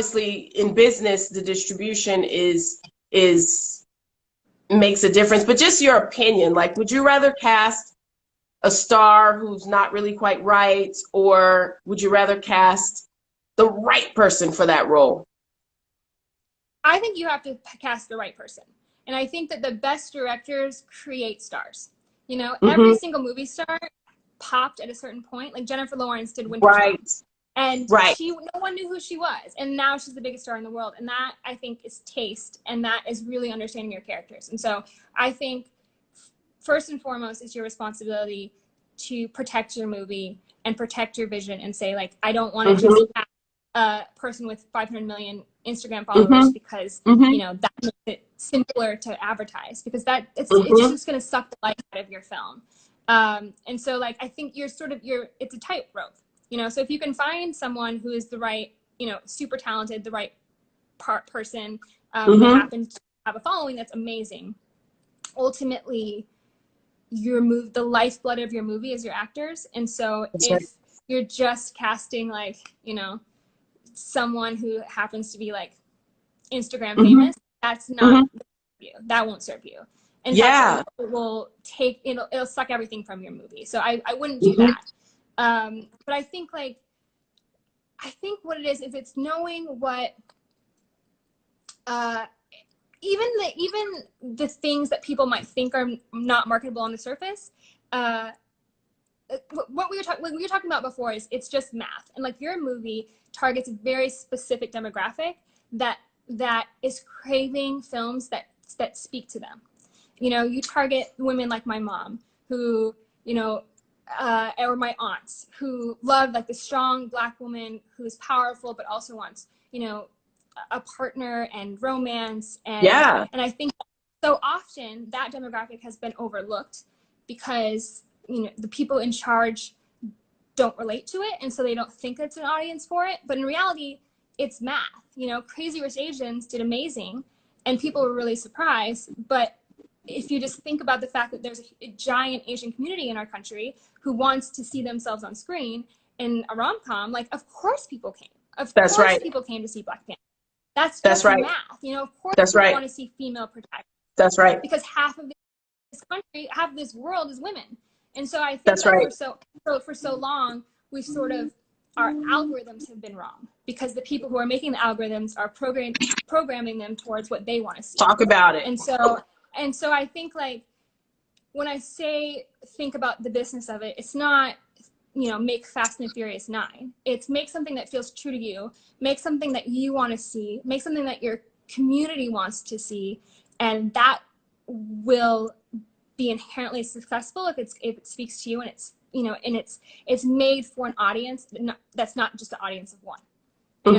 obviously in business, the distribution is makes a difference. But just your opinion, like, would you rather cast a star who's not really quite right, or would you rather cast the right person for that role? I think you have to cast the right person. And I think that the best directors create stars. You know, every single movie star popped at a certain point. Like Jennifer Lawrence did Winter Storm. And no one knew who she was. And now she's the biggest star in the world. And that, I think, is taste. And that is really understanding your characters. And so I think first and foremost, it's your responsibility to protect your movie and protect your vision and say, like, I don't want to just have a person with 500 million Instagram followers because, you know, that makes it simpler to advertise, because it's just going to suck the life out of your film. And so, like, I think it's a tightrope, you know, so if you can find someone who is the right, you know, super talented, the right person, who happens to have a following that's amazing, ultimately the lifeblood of your movie is your actors. And so if you're just casting, like, you know, someone who happens to be like Instagram famous, that's not you. That won't serve you. And it will it'll suck everything from your movie. So I wouldn't do that. But I think what it is it's knowing what even the things that people might think are not marketable on the surface. What we were talking about before is it's just math, and like your movie targets a very specific demographic that is craving films that speak to them. You know, you target women like my mom, who, you know, or my aunts, who love like the strong Black woman who's powerful but also wants, you know, a partner and romance. And and I think so often that demographic has been overlooked because, you know, the people in charge don't relate to it, and so they don't think it's an audience for it. But in reality, it's math. You know, Crazy Rich Asians did amazing, and people were really surprised. But if you just think about the fact that there's a giant Asian community in our country who wants to see themselves on screen in a rom-com, like, of course people came. Of course people came to see Black Panther. That's just math. You know, of course people want to see female protagonists. That's right. Because half of this country, half of this world is women. And so I think that for so long, we've sort of, our algorithms have been wrong because the people who are making the algorithms are programming them towards what they want to see. Talk about it. And so I think, like, when I say think about the business of it, it's not, you know, make Fast and Furious 9. It's make something that feels true to you, make something that you want to see, make something that your community wants to see, and that will be inherently successful if it speaks to you, and it's, you know, and it's made for an audience that's not just an audience of one. You know?